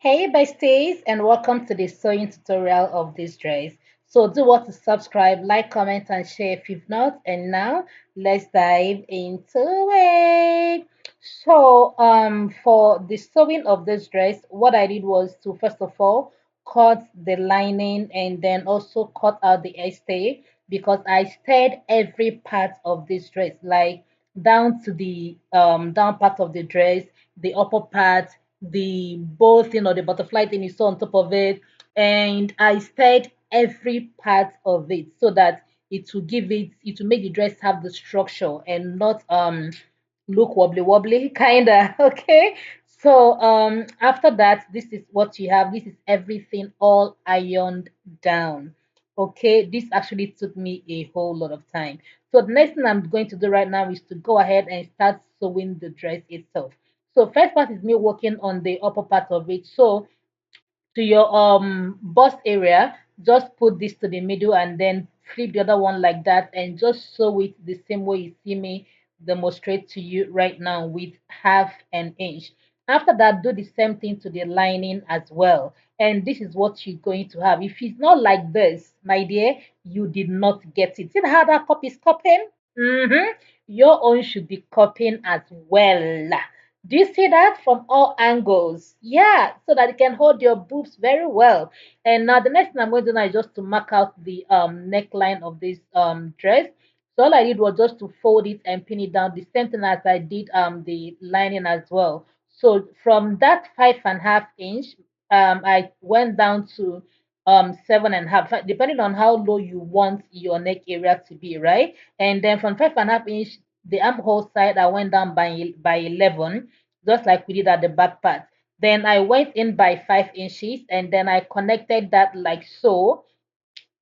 Hey besties, and welcome to the sewing tutorial of this dress. So do what to subscribe, like, comment and share if you've not. And now let's dive into it. For the sewing of this dress, what I did was to first of all cut the lining and then also cut out the stay because I stayed every part of this dress, like down to the down part of the dress, the upper part, the bow thing or the butterfly thing you saw on top of it, and I stirred every part of it so that it will make the dress have the structure and not look wobbly kinda. Okay, so after that, this is what you have. This is everything all ironed down. Okay, this actually took me a whole lot of time. So the next thing I'm going to do right now is to go ahead and start sewing the dress itself. So first part is me working on the upper part of it. So to your bust area, just put this to the middle and then flip the other one like that and just sew it the same way you see me demonstrate to you right now with half an inch. After that, do the same thing to the lining as well. And this is what you're going to have. If it's not like this, my dear, you did not get it. See how that cup is cupping? Your own should be cupping as well. Do you see that from all angles? Yeah, so that it can hold your boobs very well. And now the next thing I'm going to do now is just to mark out the neckline of this dress. So all I did was just to fold it and pin it down the same thing as I did the lining as well. So from that 5.5 inch, I went down to 7.5, depending on how low you want your neck area to be, right? And then from 5.5 inch, the armhole side, I went down by 11, just like we did at the back part. Then I went in by 5 inches, and then I connected that like so,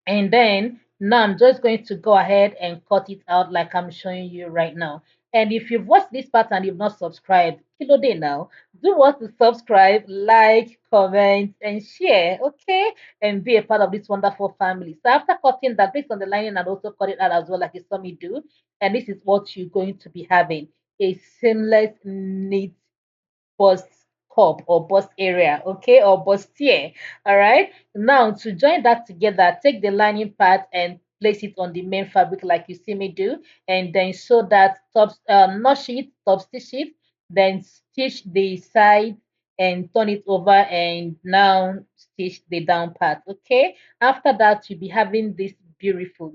and then now I'm just going to go ahead and cut it out like I'm showing you right now. And if you've watched this part and you've not subscribed, kilo day now, do what to subscribe, like, comment, and share, okay? And be a part of this wonderful family. So after cutting that, based on the lining, and also cut it out as well, like you saw me do. And this is what you're going to be having: a seamless, neat bust cup or bust area, okay, or bustier. All right. Now to join that together, take the lining part and place it on the main fabric like you see me do, and then sew that top notch it, top stitch it, then stitch the side and turn it over, and now stitch the down part. Okay. After that, you'll be having this beautiful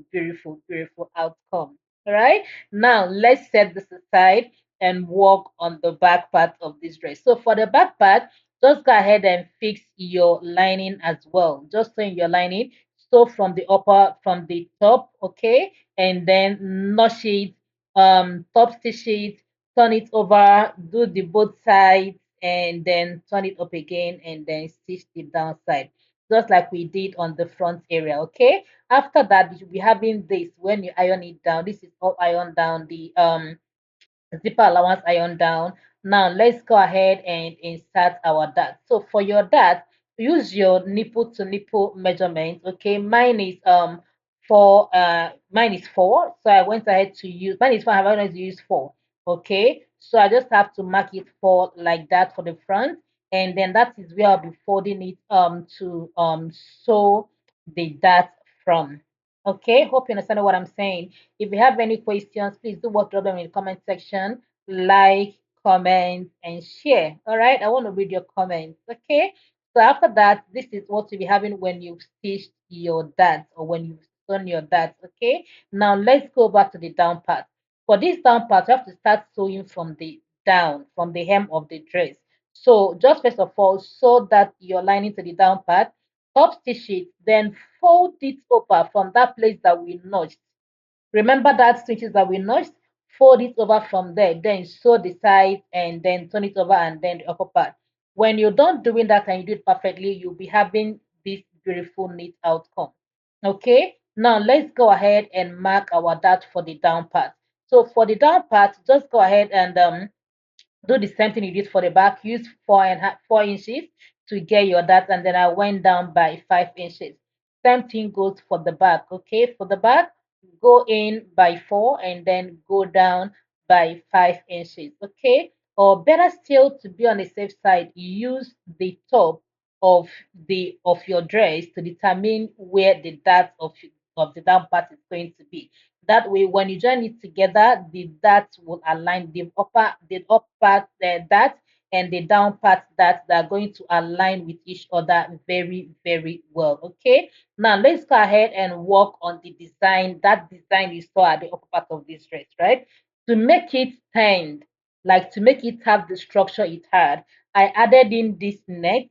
outcome. All right. Now let's set this aside and work on the back part of this dress. So for the back part, just go ahead and fix your lining as well. Just sew in your lining. So from the top, okay, and then notch it, top stitch it, turn it over, do the both sides, and then turn it up again, and then stitch the downside, just like we did on the front area. Okay. After that, you should be having this when you iron it down. This is all iron down the zipper allowance iron down. Now let's go ahead and insert our dart. So for your dart, use your nipple to nipple measurement. Okay, mine is 4. So I went ahead to use mine is 4, I went to use 4. Okay, so I just have to mark it 4 like that for the front, and then that is where I'll be folding it to sew the dart from. Okay, hope you understand what I'm saying. If you have any questions, please do what drop them in the comment section. Like, comment, and share. All right, I want to read your comments. Okay, so after that, this is what you'll be having when you've stitched your darts or when you've sewn your darts. Okay, now let's go back to the down part. For this down part, you have to start sewing from the down, from the hem of the dress. So just first of all, sew that your lining to the down part, top stitch it, then fold it over from that place that we notched. Remember that stitches that we notched? Fold it over from there, then sew the side and then turn it over and then the upper part. When you're done doing that and you do it perfectly, you'll be having this beautiful neat outcome. Okay, now let's go ahead and mark our dart for the down part. So for the down part, just go ahead and do the same thing you did for the back. Use 4.5 4 inches to get your dart, and then I went down by 5 inches. Same thing goes for the back. Okay, for the back, go in by 4 and then go down by 5 inches. Okay, or better still, to be on the safe side, use the top of your dress to determine where the dart of the down part is going to be. That way, when you join it together, the darts will align, the up part the dart and the down part that are going to align with each other very, very well. Okay. Now let's go ahead and work on the design. That design you saw at the upper part of this dress, right? To make it stand, like to make it have the structure it had, I added in this net.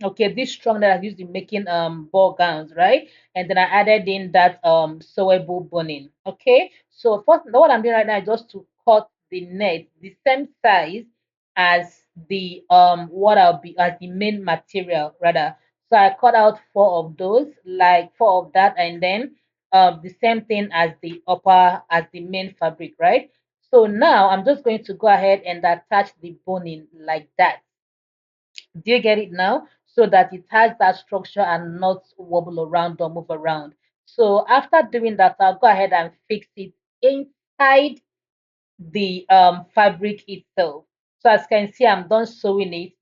Okay, this strong that I've used in making ball gowns, right? And then I added in that sewable boning. Okay, so first what I'm doing right now is just to cut the net the same size as the what I'll be as the main material rather. So I cut out four of those, like four of that, and then the same thing as the upper as the main fabric, right? So now I'm just going to go ahead and attach the boning like that. Do you get it now? So that it has that structure and not wobble around or move around. So after doing that, I'll go ahead and fix it inside the fabric itself. So as you can see, I'm done sewing it.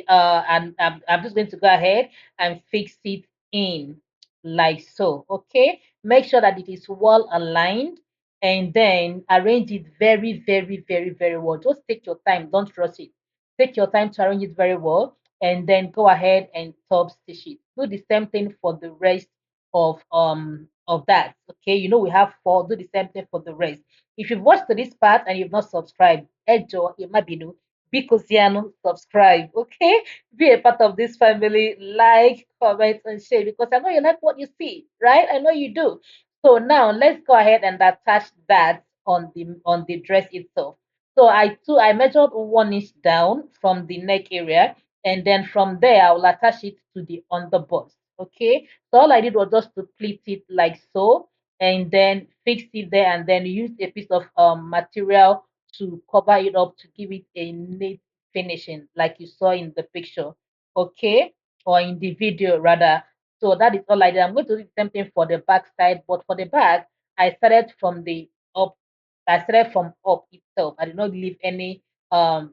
And I'm just going to go ahead and fix it in like so. Okay, make sure that it is well aligned and then arrange it very, very, very, very well. Just take your time, don't rush it. Take your time to arrange it very well and then go ahead and top stitch it. Do the same thing for the rest of that. Okay, you know we have four. Do the same thing for the rest. If you've watched to this part and you've not subscribed, Ejo Imabinu, Bikosiano, subscribe. Okay, be a part of this family. Like, comment, and share because I know you like what you see, right? I know you do. So now let's go ahead and attach that on the dress itself. So I measured 1 inch down from the neck area, and then from there I will attach it to the underbust. Okay, so all I did was just to pleat it like so, and then fix it there, and then use a piece of material to cover it up to give it a neat finishing, like you saw in the picture. Okay, or in the video rather. So that is all I did. I'm going to do the same thing for the back side, but for the back, I started from the up I started from up itself. I did not leave any I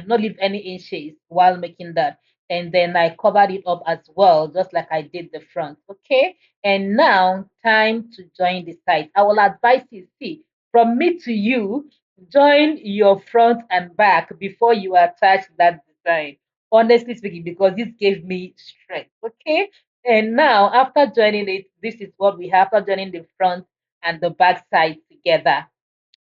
did not leave any inches while making that. And then I covered it up as well, just like I did the front. Okay. And now time to join the side. I will advise you, see, from me to you, join your front and back before you attach that design. Honestly speaking, because this gave me strength. Okay. And now after joining it, this is what we have after joining the front and the back side together.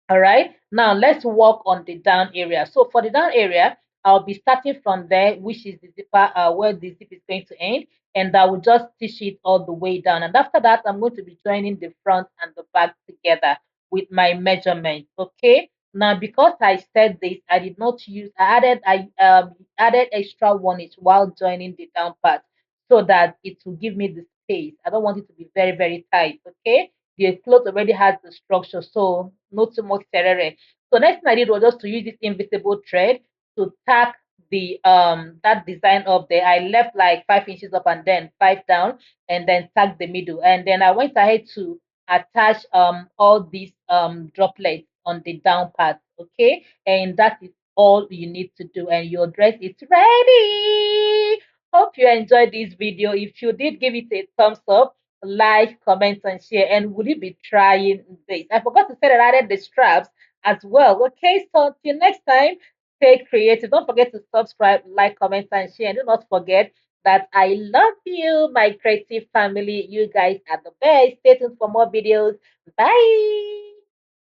All right. Now let's work on the down area. So for the down area, I'll be starting from there, which is the zipper, where the zip is going to end, and I will just stitch it all the way down. And after that, I'm going to be joining the front and the back together with my measurement. Okay. Now, because I said this, I did not use. I added extra 1 inch while joining the down part, so that it will give me the space. I don't want it to be very, very tight. Okay, the cloth already has the structure, so not too much terere. So next thing I did was just to use this invisible thread to tack the that design up there. I left like 5 inches up and then 5 down, and then tack the middle. And then I went ahead to attach all these droplets on the down part. Okay, and that is all you need to do, and your dress is ready. Hope you enjoyed this video. If you did, give it a thumbs up, like, comment, and share. And will you be trying this? I forgot to say that I added the straps as well. Okay, so till next time, stay creative. Don't forget to subscribe, like, comment, and share. And do not forget that I love you, my creative family. You guys are the best. Stay tuned for more videos. Bye.